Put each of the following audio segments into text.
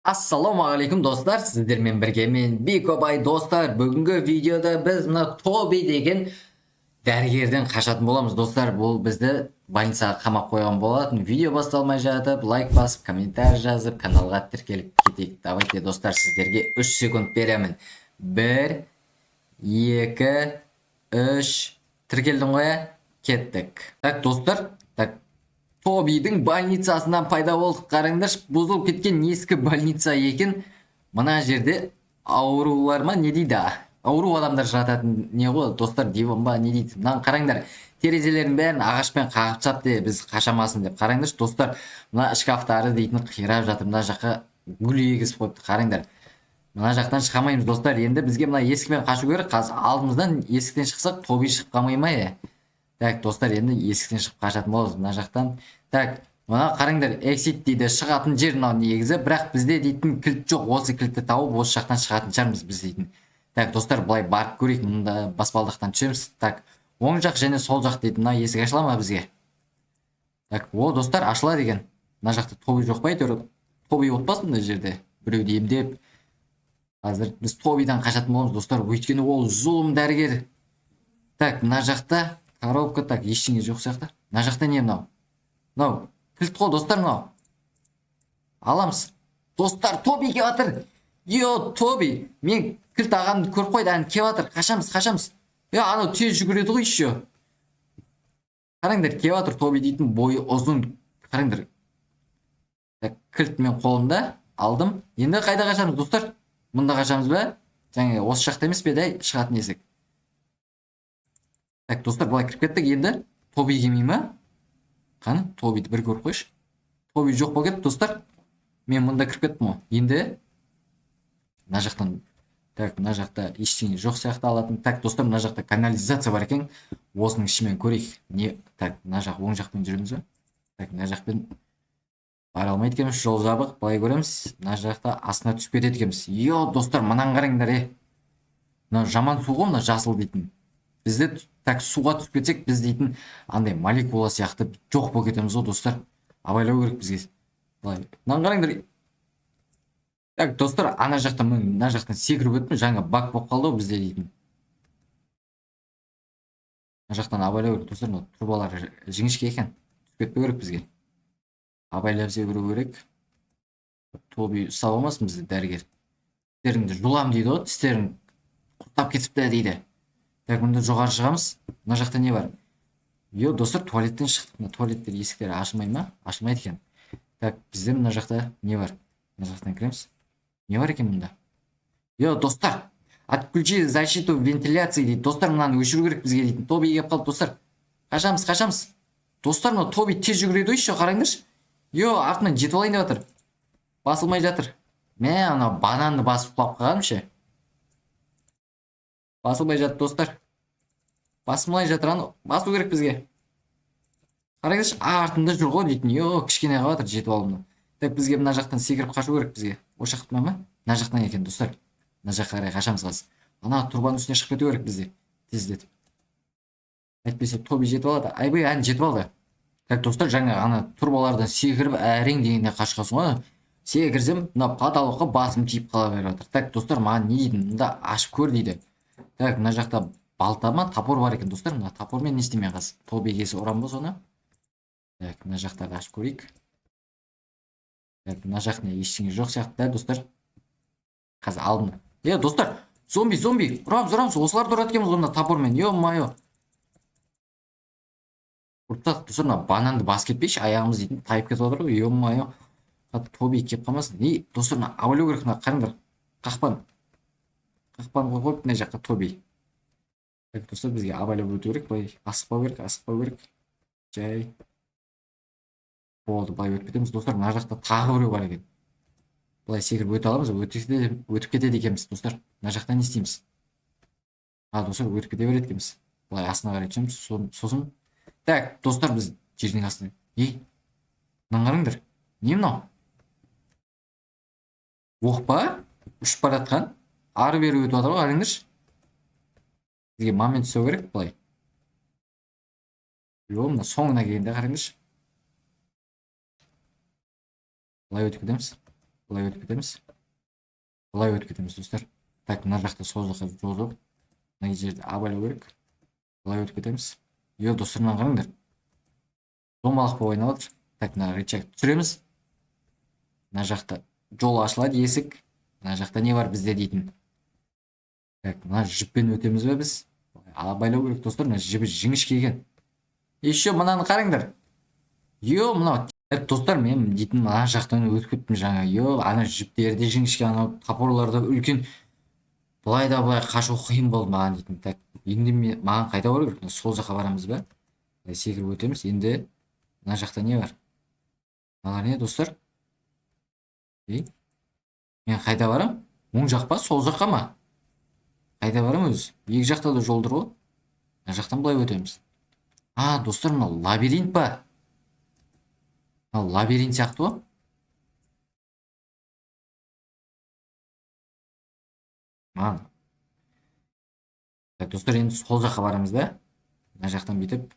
Ассалаумағалейкум достар, сіздермен бірге мен Бикобай достар. Бүгінгі видеода біз мына Тоби деген дәрігерден қашатын боламыз достар. Бұл бізді больницаға қамап қойған болатын. Видео басталмай жатып, лайк басып, комментарий жазып, каналға тіркеліп кетейік. Давайте достар, сіздерге 3 секунд беремін. 1, 2, 3, тіркелдің ғой? Кеттік. Так достар, так Тобидің больницасынан пайда болдық. Қараңдаршы, бұзылып кеткен ескі больница екен. Мына жерде аурулар ма не дейді? Ауру адамдар жататын не ғой достар, диван ба не дейді? Мынаны қараңдар. Терезелердің бәрін ағашпен қағып тастапты, біз қашамасын деп. Қараңдаршы достар, мына шкафтары дейтін қирап жатыр. Мына жаққа гүл егісіп қойыпты. Қараңдар. Мына жақтан шыға алмаймыз достар. Енді бізге мына есікпен қашу керек. Қазір алдымыздан есіктен шықсақ, Тоби шығып қалмай ма? Так, достар, енді есіктен шығып қашатын боламыз мына жақтан. Так, мына қараңдар, exit дейді, шығатын жер мынау негізі, бірақ бізде дейтін кілт жоқ. Осы кілтті тауып, осы жақтан шығатын шығармыз біз дейтін. Так, достар, былай барып көрейік, мұнда баспалдақтан түсеміз. Так, оң жақ және сол жақ дейді. Мына есік ашыла ма бізге? Так, о, достар, ашыла деген. Мына жақта Тоби жоқ па әйтеуір? Тоби отпасын мына жерде. Біреуді емдеп. Қазір біз Тобидан қашатын боламыз достар, өйткені ол зұлым дәрігер. Так, мына жақта коробка, так, ештеңе жоқ сияқты. Мына жақта не мынау? Мынау, кілт қой достар, мынау. Аламыз. Достар, Тоби келіп жатыр. Йо, Тоби, мен кілт ағамды көріп қойды, ән келіп жатыр. Қашамыз. Анау тез жүгіреді ғой еще. Қараңдар, келіп жатыр Тоби дейтін, бойы ұзын. Қараңдар. Так, кілт мен қолымда алдым. Енді қайда қашамыз достар? Мұнда қашамыз ба? Жаңа осы жақта емес пе еді шығатын есік. Так, достар, былай кіріп кеттік. Енді Тоби келмей ма? Қаны, Тобиді бір көріп қойшы. Тоби жоқ болып кетті достар. Мен мұнда кіріп кеттім ғой. Енді мына жақтан, так, мына жақта ештеңе жоқ сияқты алатын. Так, достар, мына жақта канализация бар екен. Осының ішімен көрейік. Не, так, мына жақ оң жақпен жүреміз бе? Так, мына жақпен бара алмайды екенбіз, жол жабық. Былай көреміз. Мына жақта астына түсіп кетеді екенбіз. Йо, достар, мынаны қараңдар, мына жаман су ғой, мына жасыл дейтін. Бізде так суға түсіп кетсек, біз дейтін андай молекула сияқты жоқ болып кетеміз ғой достар. Абайлау керек бізге. Былай, мынаны қараңдар. Так, достар, ана жақтан мына жақтан секіріп өттім, жаңа баг болып қалды ғой бізде дейтін. Мына жақтан абайлау керек достар, мына трубалар жіңішке екен. Түсіп кетпеу керек бізге. Абайлап секіру керек. Тоби ұстап алмасын бізді дәрігер. Тістеріңді жұлам дейді ғой, тістерің құрттап кетіпті дейді. Так, мұнда жоғары шығамыз. Мына жақта не бар? Йо, достар, туалеттен шықтық. Мына туалеттер есіктері ашылмай ма? Ашылмайды екен. Так, бізде мына жақта не бар? Мына жақтан кіреміз. Не бар екен мұнда? Йо, достар, отключи защиту вентиляции дейді. Достар, мынаны өшіру керек бізге дейтін. Тоби келіп қалды достар. Қашамыз. Достар, мына Тоби тез жүгіреді ғой, қараңдаршы. Йо, артынан жетіп алайын деп жатыр. Басылмай жатыр. Мә, ана бананды басып құлап қалғаным ше. Басылмай жатыр достар. Басылмай жатыр, аны басу керек бізге. Қараңдаршы, артында жүр ғой дейтін. Йо, кішкене қалып жатыр, жетіп алдым. Так, бізге мына жақтан секіріп қашу керек бізге. Осы жақтан ма? Мына жақтан екен достар. Мына жаққа қарай қашамыз қазір. Ана турбаның үстіне шығып кету керек бізге. Тездетіп. Әйтпесе Тоби жетіп алады. Айбай, ән жетіп алды. Так, достар, жаңа ана турбалардан секіріп әрең дегенде қашқасын ғой. Секірсем, мына потолокқа басым тиіп қала беріп жатыр. Так, достар, маған не дейді? Мында ашып көр дейді. Так, мына жақта балта ма, топор бар екен достар. Мына топормен не істеймін қазір? Тоби келсе ұрам ба соны? Так, мына жақтарды ашып көрейік. Так, мына жақта ештеңе жоқ сияқты да достар. Қазір алдым. Достар, зомби, ұрамыз. Осыларды ұрады екенбіз мына топормен. Ё-майо. Ұртсақ, достар, мына бананды басып кетпейші, аяғымыз дейтін тайып кетіп отыр ғой. Ё-майо. Тоби келіп қалмасын. Достар, мына абайлау керек, мына қараңдар. Қақпан қойып мына жаққа Тоби. Так, достар, бізге абайлап өту керек, былай асықпау керек. Жай. Болды, былай өтіп кетеміз достар. Мына жақта тағы біреу бар екен. Былай секіріп өте аламыз, өтіп кетеді екенбіз достар. Мына жақта не істейміз? Достар, өтіп кете береді екенбіз. Былай астына қарай түсеміз, сосын. Так, достар, біз жердің астына. Мынаны қараңдар. Не мынау? Оқ па? Ұшып бара жатқан. Ары бері өтіп жатыр ғой, қараңдаршы. Бізге момент түсу керек, былай. Йо, мына соңына келгенде қараңдаршы. Былай өтіп кетеміз. Былай өтіп кетеміз. Былай өтіп кетеміз достар. Так, мына жақта сол жаққа жол жоқ. Мына жерде абайлау керек. Былай өтіп кетеміз. Йо, достар, мына қараңдар. Домалақ болып айналып жатыр. Так, мына рычаг түсіреміз. Мына жақта жол ашылады, есік. Мына жақта не бар бізде дейтін. Так, мына жіппен өтеміз бе біз? Абайлау керек достар, мына жібі жіңішке екен. Еще мынаны қараңдар. Йо, мына достар, мен дейтін мына жақтан өтіп кеттім жаңа. Йо, ана жіптерде жіңішке, ана топорларда үлкен. Былай да былай қашу қиын болды маған дейтін. Так, енді маған қайда бару керек? Сол жаққа барамыз ба? Секіріп өтеміз. Енді мына жақта не бар? Мыналар не достар? Мен қайда барам? Оң жақ па, сол жаққа ма? Қайда барам өзі? Екі жақта да жолдыр ғой. Мына жақтан былай өтеміз. Достар, мына лабиринт па? Лабиринт сияқты ғой. Достар, енді сол жаққа барамыз да. Мына жақтан бүйтіп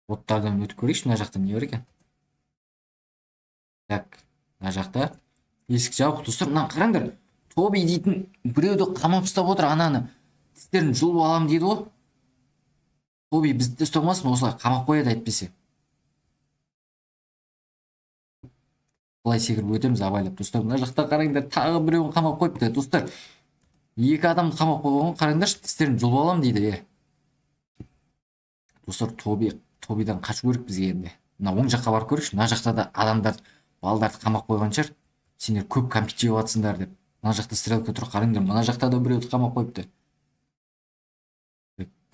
оттардан өтіп көрейікші, мына жақтан не бар екен? Так, мына жақта есік жабық. Достар, мына қараңдар. Тоби дейтін біреуді қамап ұстап отыр, ананы тістерін жұлып алам дейді ғой. Тоби бізді ұстап алмасын, осылай қамап қояды әйтпесе. Былай секіріп өтеміз абайлап. Достар, мына жақта қараңдар, тағы біреуін қамап қойыпты. Достар, екі адамды қамап қойған, қараңдаршы, тістерін жұлып алам дейді. Достар, Тобидан қашу керек бізге енді. Мына оң жаққа барып көрейікші. Мына жақта да адамдар, балдарды қамап қойған шығар. Сендер көп кәмпит жеп жатсыңдар деп. Мына жақта стрелка тұр, қараңдар. Мына жақта да біреуді қамап қойыпты.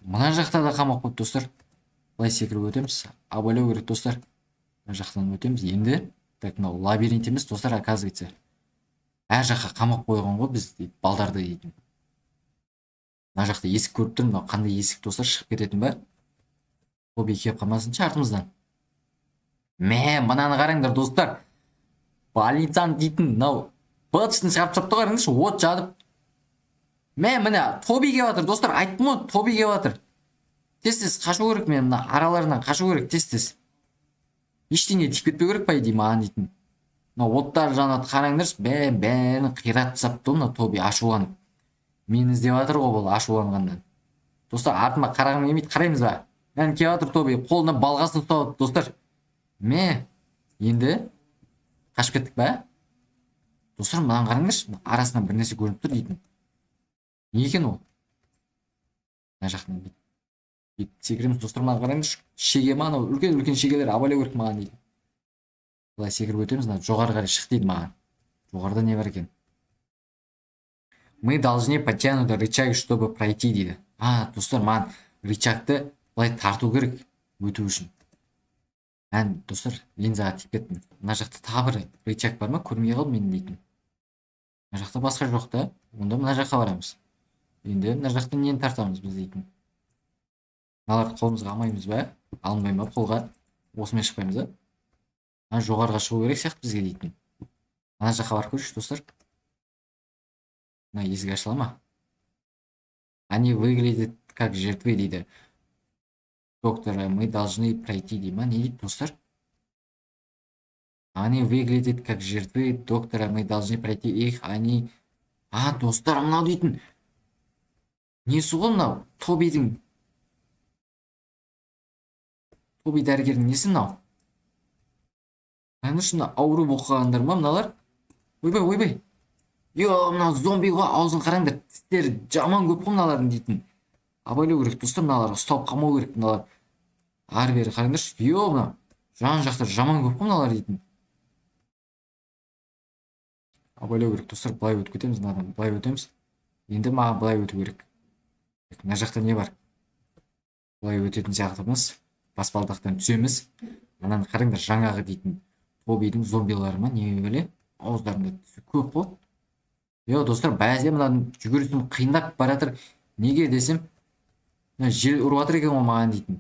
Мына жақта да қамап қойыпты, достар. Былай секіріп өтеміз. Абайлау керек, достар. Мына жақтан өтеміз. Енді так, мынау лабиринт емес, достар, оказывается. Әр жаққа қамап қойған ғой біз балдарды дейтін. Мына жақта есік көріп тұрмын, мынау қандай есік, достар, шығып кететін бе? Тоби кеп қалмасыншы артымыздан. Мынаны қараңдар, достар. Больницаны дейтін, мынау бытышын шығарып тастапты, қараңдаршы, от жанып. Міне Тоби кеп жатыр, достар, айттым ғой, Тоби кеп жатыр. Тез-тез қашу керек, мен мына араларынан қашу керек, тез-тез. Ештеңе тиіп кетпеу керек па дейді маған дейтін. Мына оттар жанады, қараңдаршы, бәрін қиратып тастапты мына Тоби ашуланып. Мені іздеп жатыр ғой бұл ашуланғаннан. Достар, артыма қарағым келмейді, қараймыз ба? Кеп жатыр Тоби, қолына балғасын ұстап, достар. Енді қашып кеттік ба? Достар, мынаны қараңдаршы, арасынан бір нәрсе көрініп тұр дейтін. Не екен ол? Мына жақтан секіреміз, достар, маған қараңдаршы, шеге ма, анау үлкен шегелер абайлау керек маған дейді. Былай секіріп өтеміз, жоғары қарай шық дейді маған. Жоғарыда не бар екен? Мы должны подтянуть рычаг, чтобы пройти дейді. Достар, маған рычагты былай тарту керек өту үшін. Достар, линзаға тиіп кеттім. Мына жақта тағы бір рычаг бар ма? Көрмей қалдым мен дейтін. Мына жақта басқа жоқ та. Онда мына жаққа барамыз. Енді мына жақтан нені тартамыз біз дейтін. Мыналарды қолымызға алмаймыз ба? Алынбай ма қолға? Осымен шықпаймыз ба? Жоғарыға шығу керек сияқты бізге дейтін. Мына жаққа барып көрші, достар. Мына есік ашыла ма? Они выглядят как жертвы дейді. Доктора, мы должны пройти дейді ма? Не дейді, достар? Они выглядят как жертвы доктора, мы должны пройти их. Они... достар, мынау дейтін. Несі ғой мынау? Тоби дәрігердің несі мынау? Шына ауру боққандар ма мыналар? Ойбай. Йо, мынау зомби ғой, аузын қараңдар. Тістері жаман көп қой мыналардың дейтін. Абайлау керек, достар, мыналарға ұстап қалмау керек мыналар. Ары бері қараңдаршы. Йо, мынау жан жақтар жаман көп қой мыналар дейтін. Абайлау керек, достар, былай өтіп кетеміз, мынадан былай өтеміз. Енді маған былай өту керек. Мына жақта не бар? Былай өтетін сияқтымыз. Баспалдақтан түсеміз. Мынаны қараңдар, жаңағы дейтін Тобидің зомбилары ма, не беле? Ауыздарында көп қой. Йо, достар, бәзе мынаның жүгірісін қиындап баратыр. Неге десем, жел ұрып жатыр екен ғой маған дейтін.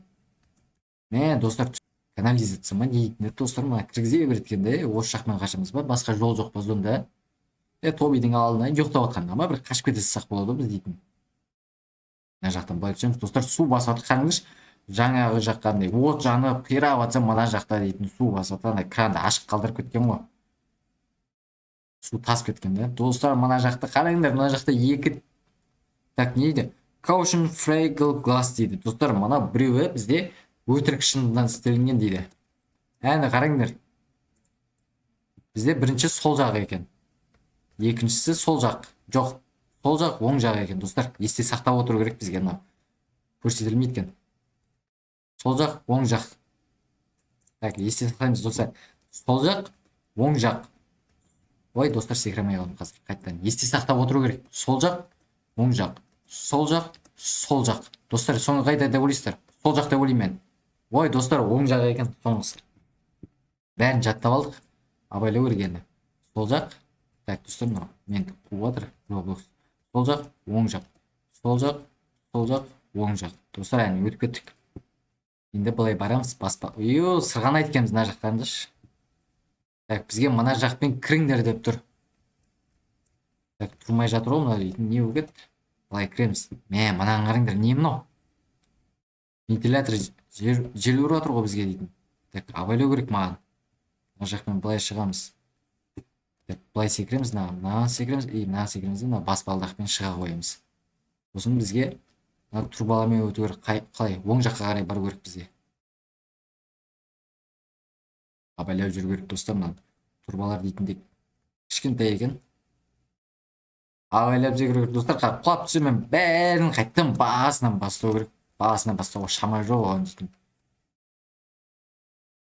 Достар, канализация ма дейтін. Достар, мына кіргізе береді екен де, осы жақпен қашамыз ба? Басқа жол жоқ па сонда? Тобидің алдына жоқтап жатқанда ма, бір қашып кете салсақ болады біз дейтін. Мына жақтан былай түсеміз, достар, су басып жатыр, қараңдаршы. Жаңағы жаққандай от жанып қирап жатса, мына жақта дейтін су басып жатыр, кранды ашық қалдырып кеткен ғой. Су тасып кеткен да. Достар, мына жақта қараңдар, мына жақта екі так не дейді? Caution fragile glass дейді. Достар, мына біреуі бізде өтірік шыныдан істелінген дейді. Әне қараңдар. Бізде бірінші сол жақ екен. Екіншісі сол жақ. Жоқ, сол жақ оң жақ екен. Достар, есте сақтап отыру керек бізге мынау. Көрсетілмейді екен. Сол жақ, оң жақ. Так, есте сақтаймыз достар. Сол жақ, оң жақ. Ой, достар, секіремей қалдым қазір. Қайттан. Есте сақтап отыру керек. Сол жақ, оң жақ. Сол жақ, сол жақ. Достар, соңғы қайда деп ойлайсыздар? Сол жақ деп ойлаймын мен. Ой, достар, оң жақ екен соңғысы. Бәрін жаттап алдық. Абайлау керек енді. Сол жақ. Так, достар, мынау мен қуып жатыр. Roblox. Сол жақ, оң жақ. Сол жақ, оң жақ. Достар, әне өтіп кеттік. Енді былай барамыз, баспа. Үйо, сырғанайды екенбіз мына жақтарындаш. Так, бізге мына жақпен кіріңдер деп тұр. Так, тұрмай жатыр ғой мына дейтін. Не өкет? Былай кіреміз. Мынаны қараңдар, не мынау? Вентилятор жел өріп жатыр ғой бізге дейтін. Так, абайлау керек маған. Мына жақпен былай шығамыз. Так, былай секіреміз, мына секіреміз, мына секіреміз, мына баспалдақпен шыға қоямыз. Сосын бізге турбаламен өту керек. Қалай? Оң жаққа қарай бару керек бізге. Абайлау жүру керек достар, мына турбалар дейтіндей кішкентай екен. Абайлап жүру керек достар, құлап түсемін бәрін қайттан басынан бастау керек. Басынан бастауға шама жоқ оған дейтін.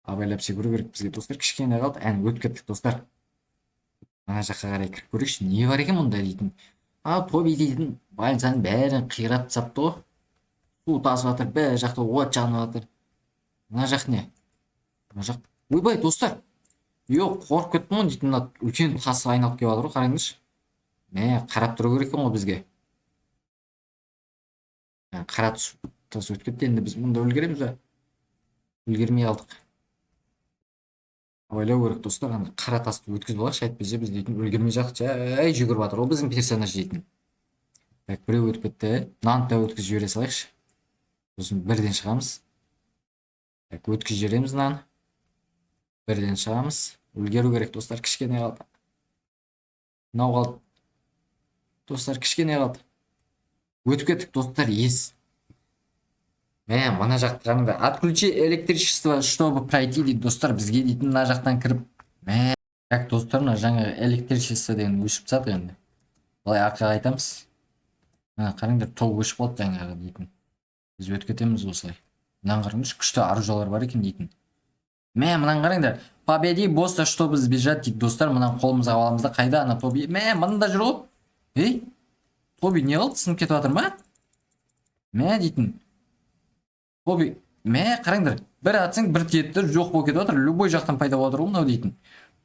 Абайлап жүру керек бізге достар, кішкене қалды. Әне өтіп кеттік достар. Ана жаққа қарай кіріп көрейікші, не бар екен мұнда дейтін. Тоби дейтін больницаның бәрін қиратып тастапты ғой. Су тасып жатыр, бәрі жақта от жанып жатыр. Мына жақ не? Мына жақ. Ойбай достар. Жоқ, қорқып кеттім ғой дейтін, мына үлкен тас айналып келіп жатыр ғой, қараңдаршы. Қарап тұру керек екен ғой бізге. Қара тас өтіп кетті, енді біз мұнда үлгереміз ба? Үлгермей қалдық. Абайлау керек достар, қара тасты өткізіп алайықшы, әйтпесе біз дейтін үлгермей жақ жай жүгіріп жатыр ғой біздің персонаж дейтін. Так, біреу өтіп кетті. Мынаны да өткізіп жібере салайықшы. Сосын бірден шығамыз. Так, өткізіп жібереміз мынаны. Бірден шығамыз. Үлгеру керек достар, кішкене қалды. Мынау қалды. Достар, кішкене қалды. Өтіп кеттік достар, ес. Мына жақты қараңдар. Отключи электричество, чтобы пройти дейді достар, бізге дейтін мына жақтан кіріп. Так, достар, мына жаңағы электричество деген өшіп жатыр енді. Былай арқаға айтамыз. Қараңдар, ток өшіп қалды жаңағы дейтін. Біз өтіп кетеміз осылай. Мынаны қараңдаршы, күшті аружалар бар екен дейтін. Мынаны қараңдар. Победи босса, чтобы сбежать дейді достар. Мынаны қолымызға аламызда. Қайда ана Тоби? Мында жүр ғой. Тоби не қалды? Сынып кетіп жатыр ма? Дейтін. Тоби, қараңдар. Бір атсың, бір тиетті, жоқ болып кетіп жатыр. Любой жақтан пайда болып жатыр ғой мынау дейтін.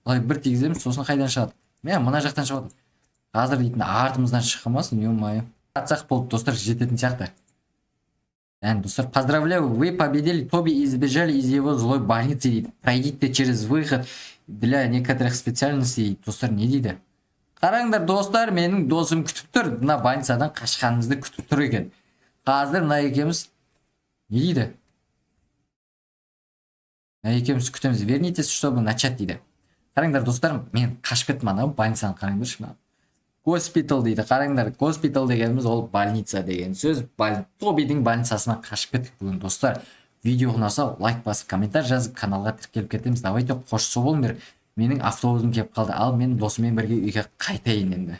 Былай бір тигіземіз, сосын қайдан шығады? Мына жақтан шығады. Қазір дейтін артымыздан шыққымасын, ё-моё. Атсақ болып достар жететін сияқты. Достар, поздравляю, вы победили Тоби и избежали из его злой больницы дейді. Пройдите через выход для некоторых специальностей. Достар, не дейді? Қараңдар достар, менің досым күтіп тұр. Мына больницадан қашқанымызды күтіп тұр екен. Қазір мына екеуміз не дейді? Мына екеуміз күтеміз. Вернитесь, чтобы начать дейді. Қараңдар достар, мен қашып кеттім ана больницаны қараңдаршы. Госпитал дейді. Қараңдар, госпитал дегеніміз ол больница деген сөз. Тобидің больницасына қашып кеттік бүгін достар. Видео ұнаса лайк басып, комментарий жазып, каналға тіркеліп кетеміз. Давайте қош сау болыңдар. Менің автобусым келіп қалды. Ал мен досыммен бірге үйге қайтайын енді.